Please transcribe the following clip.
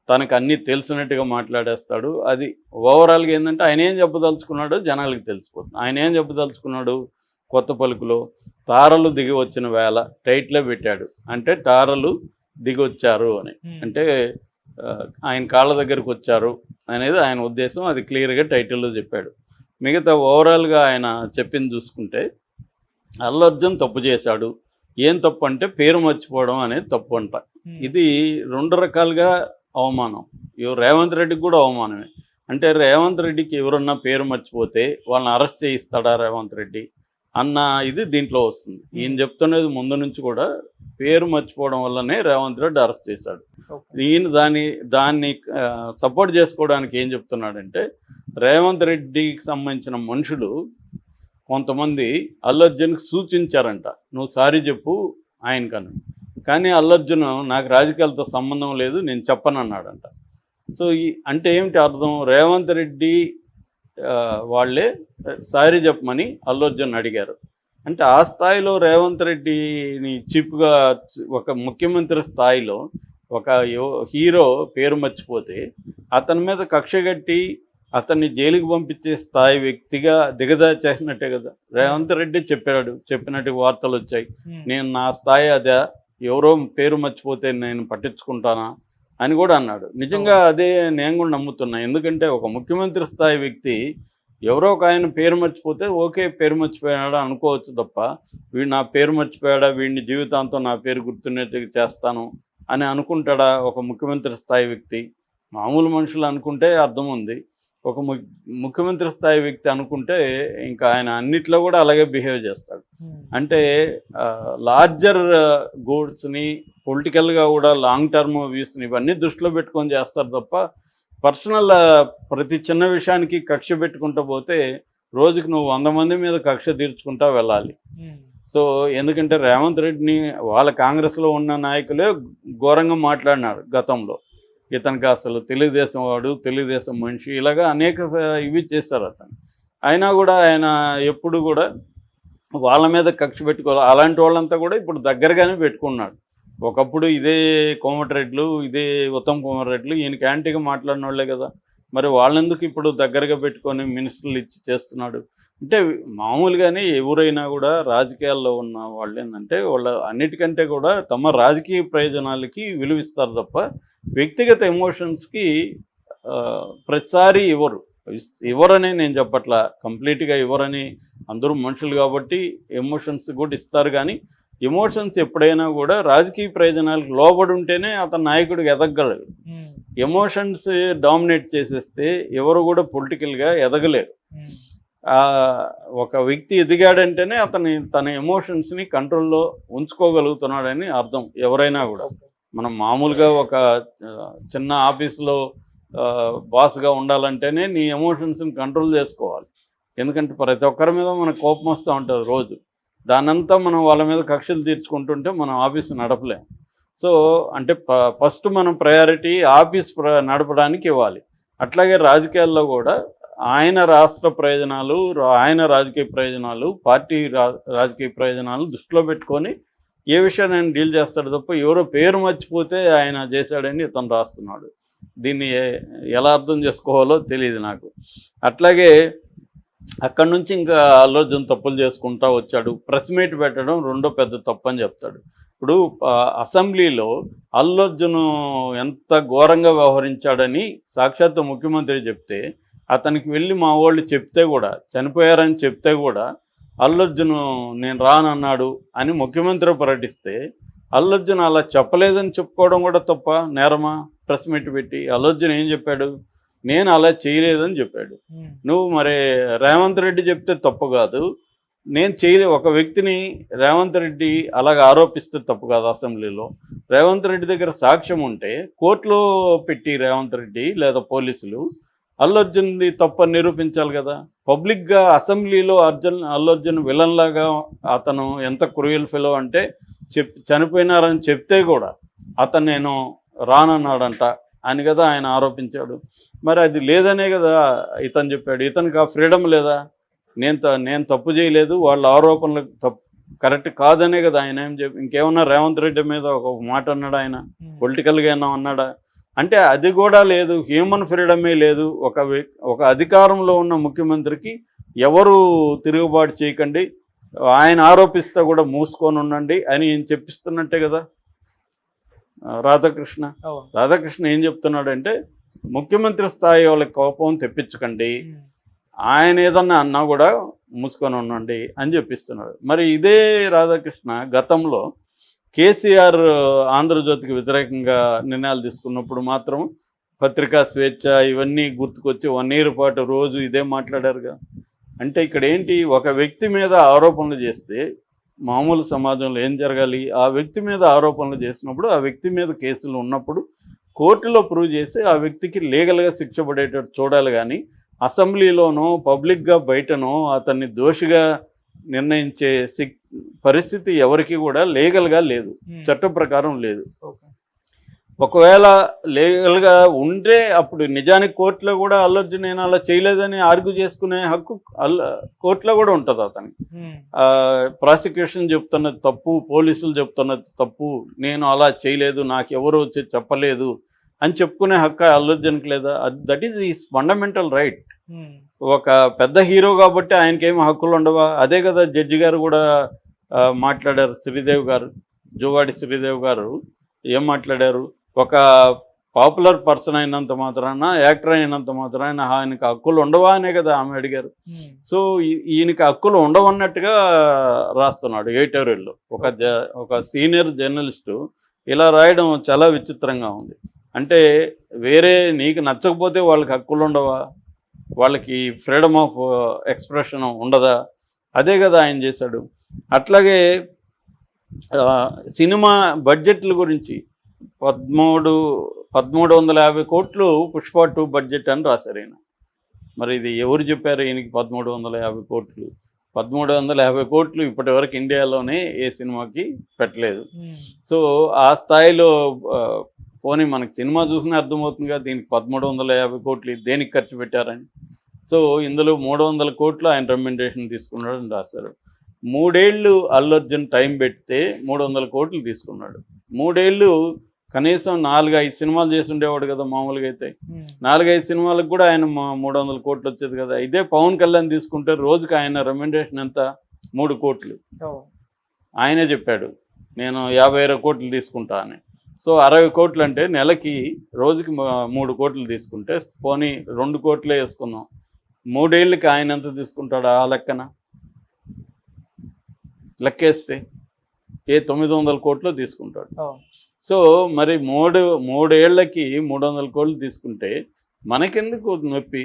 తనకు అన్నీ తెలిసినట్టుగా మాట్లాడేస్తాడు. అది ఓవరాల్‌గా ఏందంటే ఆయన ఏం చెప్పదలుచుకున్నాడో జనాలకి తెలిసిపోతుంది. ఆయన ఏం చెప్పదలుచుకున్నాడు కొత్త పలుకులో తారలు దిగి వచ్చిన వేళ టైటిలే పెట్టాడు. అంటే తారలు దిగొచ్చారు అని. అంటే ఆయన కాళ్ళ దగ్గరకొచ్చారు అనేది ఆయన ఉద్దేశం. అది క్లియర్‌గా టైటిల్‌లో చెప్పాడు. మిగతా ఓవరాల్‌గా ఆయన చెప్పింది చూసుకుంటే అల్లు అర్జున్ తప్పు చేశాడు. ఏం తప్పు అంటే పేరు మర్చిపోవడం అనేది తప్పు అంట. ఇది 2 రకాలుగా అవమానం. రేవంత్ రెడ్డికి కూడా అవమానమే. అంటే రేవంత్ రెడ్డికి ఎవరన్నా పేరు మర్చిపోతే వాళ్ళని అరెస్ట్ చేయిస్తాడా రేవంత్ రెడ్డి అన్న ఇది దీంట్లో వస్తుంది. ఈయన చెప్తున్నది ముందు నుంచి కూడా పేరు మర్చిపోవడం వల్లనే రేవంత్ రెడ్డి అరెస్ట్ చేశాడు. ఈయన దాన్ని సపోర్ట్ చేసుకోవడానికి ఏం చెప్తున్నాడంటే రేవంత్ రెడ్డికి సంబంధించిన మనుషులు కొంతమంది అల్లు అర్జున్కి సూచించారంట, నువ్వు సారీ చెప్పు ఆయనకని. కానీ అల్లు అర్జున్ నాకు రాజకీయాలతో సంబంధం లేదు నేను చెప్పనన్నాడంట. సో అంటే ఏమిటి అర్థం? రేవంత్ రెడ్డి వాళ్ళే సారీ చెప్పమని అల్లు అర్జున్ అడిగారు. అంటే ఆ స్థాయిలో రేవంత్ రెడ్డిని చీప్గా ఒక ముఖ్యమంత్రి స్థాయిలో ఒక హీరో పేరు మర్చిపోతే అతని మీద కక్ష కట్టి అతన్ని జైలుకి పంపించే స్థాయి వ్యక్తిగా దిగజార్చేసినట్టే కదా. రేవంత్ రెడ్డి చెప్పినట్టు వార్తలు వచ్చాయి. నేను నా స్థాయి అదే, ఎవరో పేరు మర్చిపోతే నేను పట్టించుకుంటానా అని కూడా అన్నాడు. నిజంగా అదే నేను కూడా నమ్ముతున్నా. ఎందుకంటే ఒక ముఖ్యమంత్రి స్థాయి వ్యక్తి ఎవరో ఒక ఆయన పేరు మర్చిపోతే ఓకే పేరు మర్చిపోయాడా అనుకోవచ్చు తప్ప వీడు నా పేరు మర్చిపోయాడా, వీడిని జీవితాంతం నా పేరు గుర్తున్నట్టుగా చేస్తాను అని అనుకుంటాడా ఒక ముఖ్యమంత్రి స్థాయి వ్యక్తి? మామూలు మనుషులు అనుకుంటే అర్థం ఉంది. ఒక ముఖ్యమంత్రి స్థాయి వ్యక్తి అనుకుంటే ఇంకా ఆయన అన్నిట్లో కూడా అలాగే బిహేవ్ చేస్తాడు. అంటే లార్జర్ గోల్స్ని పొలిటికల్గా కూడా లాంగ్ టర్మ్ వ్యూస్ని ఇవన్నీ దృష్టిలో పెట్టుకొని చేస్తారు తప్ప పర్సనల్ ప్రతి చిన్న విషయానికి కక్ష పెట్టుకుంటూ పోతే రోజుకి నువ్వు 100 మంది మీద కక్ష తీర్చుకుంటా వెళ్ళాలి. సో ఎందుకంటే రేవంత్ రెడ్డిని వాళ్ళ కాంగ్రెస్లో ఉన్న నాయకులే ఘోరంగా మాట్లాడినాడు గతంలో. ఇతనికి అసలు తెలుగుదేశం వాడు, తెలుగుదేశం మనిషి, ఇలాగా అనేక ఇవి చేస్తారు అతను. అయినా కూడా ఆయన ఎప్పుడు కూడా వాళ్ళ మీద కక్ష పెట్టుకోవాలి. అలాంటి వాళ్ళంతా కూడా ఇప్పుడు దగ్గరగానే పెట్టుకున్నాడు. ఒకప్పుడు ఇదే కోమటిరెడ్లు, ఇదే ఉత్తమ్ కుమార్ రెడ్లు ఈయనకి యాంటీగా మాట్లాడిన వాళ్ళే కదా. మరి వాళ్ళెందుకు ఇప్పుడు దగ్గరగా పెట్టుకొని మినిస్టర్లు ఇచ్చి చేస్తున్నాడు? అంటే మామూలుగానే ఎవరైనా కూడా రాజకీయాల్లో ఉన్న వాళ్ళు ఏంటంటే వాళ్ళు అన్నిటికంటే కూడా తమ రాజకీయ ప్రయోజనాలకి విలువిస్తారు తప్ప వ్యక్తిగత ఎమోషన్స్కి ప్రతిసారి ఇవ్వరని నేను చెప్పట్లా. కంప్లీట్గా ఇవ్వరని, అందరూ మనుషులు కాబట్టి ఎమోషన్స్ కూడా ఇస్తారు. కానీ ఎమోషన్స్ ఎప్పుడైనా కూడా రాజకీయ ప్రయోజనాలకు లోబడి ఉంటేనే అతను నాయకుడికి ఎదగలడు. ఎమోషన్స్ డామినేట్ చేసేస్తే ఎవరు కూడా పొలిటికల్గా ఎదగలేరు. ఒక వ్యక్తి ఎదిగాడంటేనే తన ఎమోషన్స్ని కంట్రోల్లో ఉంచుకోగలుగుతున్నాడని అర్థం. ఎవరైనా కూడా మనం మామూలుగా ఒక చిన్న ఆఫీస్లో బాస్గా ఉండాలంటేనే నీ ఎమోషన్స్ని కంట్రోల్ చేసుకోవాలి. ఎందుకంటే ప్రతి ఒక్కరి మీద మనకు కోపం వస్తూ ఉంటుంది రోజు. దానంతా మనం వాళ్ళ మీద కక్షలు తీర్చుకుంటుంటే మనం ఆఫీస్ నడపలేం. సో అంటే ఫస్ట్ మనం ప్రయారిటీ ఆఫీస్ నడపడానికి ఇవ్వాలి. అట్లాగే రాజకీయాల్లో కూడా ఆయన రాష్ట్ర ప్రయోజనాలు, ఆయన రాజకీయ ప్రయోజనాలు, పార్టీ రాజకీయ ప్రయోజనాలు దృష్టిలో పెట్టుకొని ఏ విషయాన్ని ఆయన డీల్ చేస్తాడు తప్ప ఎవరో పేరు మర్చిపోతే ఆయన చేశాడని ఇతను రాస్తున్నాడు. దీన్ని ఎలా అర్థం చేసుకోవాలో తెలియదు నాకు. అట్లాగే అక్కడి నుంచి ఇంకా అల్లు అర్జున్ తప్పులు చేసుకుంటూ వచ్చాడు. ప్రెస్ మీట్ పెట్టడం రెండో పెద్ద తప్పు అని చెప్తాడు. ఇప్పుడు అసెంబ్లీలో అల్లు అర్జున్ ఎంత ఘోరంగా వ్యవహరించాడని సాక్షాత్తు ముఖ్యమంత్రి చెప్తే అతనికి వెళ్ళి మా వాళ్ళు చెప్తే కూడా, చనిపోయారని చెప్తే కూడా అల్లు అర్జున్ నేను రానన్నాడు అని ముఖ్యమంత్రి ప్రకటిస్తే అల్లు అర్జున్ అలా చెప్పలేదని చెప్పుకోవడం కూడా తప్ప, నేరమా? ప్రెస్ మీట్ పెట్టి అల్లు అర్జున్ ఏం చెప్పాడు? నేను అలా చేయలేదని చెప్పాడు. నువ్వు మరి రేవంత్ రెడ్డి చెప్తే తప్పు కాదు, నేను ఒక వ్యక్తిని రేవంత్ రెడ్డి అలాగ ఆరోపిస్తే తప్పు కాదు. అసెంబ్లీలో రేవంత్ రెడ్డి దగ్గర సాక్ష్యం ఉంటే కోర్టులో పెట్టి రేవంత్ రెడ్డి లేదా పోలీసులు అల్లు అర్జున్ది తప్పని నిరూపించాలి కదా. పబ్లిక్గా అసెంబ్లీలో అల్లు అర్జున్ విలన్ లాగా అతను ఎంత క్రూయల్ ఫెలో అంటే చనిపోయినారని చెప్తే కూడా అతను నేను రానన్నాడంట అని కదా ఆయన ఆరోపించాడు. మరి అది లేదనే కదా ఇతను చెప్పాడు. ఇతనికి ఆ ఫ్రీడమ్ లేదా? నేను తప్పు చేయలేదు, వాళ్ళ ఆరోపణలు కరెక్ట్ కాదనే కదా ఆయన ఏం ఇంకేమన్నా రేవంత్ రెడ్డి మీద ఒక మాట అన్నాడా? ఆయన పొలిటికల్గా ఏమన్నా అన్నాడా? అంటే అది కూడా లేదు, హ్యూమన్ ఫ్రీడమే లేదు. ఒక అధికారంలో ఉన్న ముఖ్యమంత్రికి ఎవరు తిరుగుబాటు చేయకండి, ఆయన ఆరోపిస్తే కూడా మూసుకొని ఉండండి అని చెప్పిస్తున్నట్టే కదా రాధాకృష్ణ. రాధాకృష్ణ ఏం చెప్తున్నాడంటే ముఖ్యమంత్రి స్థాయి వాళ్ళకి కోపం తెప్పించకండి, ఆయన ఏదన్నా అన్నా కూడా మూసుకొని ఉండండి అని చెప్పిస్తున్నాడు. మరి ఇదే రాధాకృష్ణ గతంలో కేసీఆర్ ఆంధ్రజ్యోతికి వ్యతిరేకంగా నిర్ణయాలు తీసుకున్నప్పుడు మాత్రం పత్రికా స్వేచ్ఛ ఇవన్నీ గుర్తుకొచ్చి 1 year పాటు రోజు ఇదే మాట్లాడారుగా. అంటే ఇక్కడ ఏంటి, ఒక వ్యక్తి మీద ఆరోపణలు చేస్తే మామూలు సమాజంలో ఏం జరగాలి, ఆ వ్యక్తి మీద ఆరోపణలు చేసినప్పుడు ఆ వ్యక్తి మీద కేసులు ఉన్నప్పుడు కోర్టులో ప్రూవ్ చేసి ఆ వ్యక్తికి లీగల్గా శిక్ష పడేటట్టు చూడాలి. కానీ అసెంబ్లీలోనో పబ్లిక్గా బయటనో అతన్ని దోషిగా నిర్ణయించే పరిస్థితి ఎవరికి కూడా లీగల్గా లేదు, చట్ట ప్రకారం లేదు. ఒకవేళ లీగల్గా ఉంటే అప్పుడు నిజానికి కోర్టులో కూడా అల్లు అర్జున్ నేను అలా చేయలేదని ఆర్గ్యూ చేసుకునే హక్కు కోర్టులో కూడా ఉంటుంది అతనికి. ప్రాసిక్యూషన్ చెప్తున్నది తప్పు, పోలీసులు చెప్తున్నది తప్పు, నేను అలా చేయలేదు, నాకు ఎవరు వచ్చి చెప్పలేదు అని చెప్పుకునే హక్కు అల్లు అర్జున్కి లేదా? That is is fundamental right. ఒక పెద్ద హీరో కాబట్టి ఆయనకేమి హక్కులు ఉండవా? అదే కదా జడ్జి గారు కూడా మాట్లాడారు. శ్రీదేవి గారు, జువాడి శ్రీదేవి గారు ఏం మాట్లాడారు, ఒక పాపులర్ పర్సన్ అయినంత మాత్రాన, యాక్టర్ అయినంత మాత్రాన ఆయనకి హక్కులు ఉండవా అనే కదా ఆమె అడిగారు. సో ఈయనకి హక్కులు ఉండవన్నట్టుగా రాస్తున్నాడు ఎడిటోరియల్లో. ఒక సీనియర్ జర్నలిస్టు ఇలా రాయడం చాలా విచిత్రంగా ఉంది. అంటే వేరే నీకు నచ్చకపోతే వాళ్ళకి హక్కులు ఉండవా, వాళ్ళకి ఫ్రీడమ్ ఆఫ్ ఎక్స్ప్రెషన్ ఉండదా? అదే కదా ఆయన చేశాడు. అట్లాగే సినిమా బడ్జెట్ల గురించి 1350 కోట్లు పుష్ప 2 బడ్జెట్ అని రాశారు ఈయన. మరి ఇది ఎవరు చెప్పారు ఈయనకి 1350 కోట్లు? 1350 కోట్లు ఇప్పటి వరకు ఇండియాలోనే ఏ సినిమాకి పెట్టలేదు. సో ఆ స్థాయిలో పోనీ మనకి సినిమా చూసినా అర్థమవుతుందిగా దీనికి 1350 కోట్లు దేనికి ఖర్చు పెట్టారని. సో ఇందులో 300 కోట్లు ఆయన రెమ్యునరేషన్ తీసుకున్నాడని రాశారు. 3 ఏళ్ళు అల్లు అర్జున్ టైం పెడితే 300 కోట్లు తీసుకున్నాడు. 3 ఏళ్ళు కనీసం 4-5 సినిమాలు చేసి ఉండేవాడు కదా మామూలుగా అయితే. 4-5 సినిమాలకు కూడా ఆయన 300 కోట్లు వచ్చేది కదా. ఇదే పవన్ కళ్యాణ్ తీసుకుంటే రోజుకి ఆయన రెమ్యునరేషన్ ఎంత? 3 కోట్లు. ఆయనే చెప్పాడు నేను 50-60 కోట్లు తీసుకుంటా అని. సో 60 కోట్లు అంటే నెలకి రోజుకి 3 కోట్లు తీసుకుంటే పోనీ 2 కోట్లే వేసుకుందాం, 3 ఏళ్ళకి ఆయన ఎంత తీసుకుంటాడు ఆ లెక్కన లెక్కేస్తే 900 కోట్లు తీసుకుంటాడు. సో మరి 3 ఏళ్ళకి 300 కోట్లు తీసుకుంటే మనకెందుకు నొప్పి?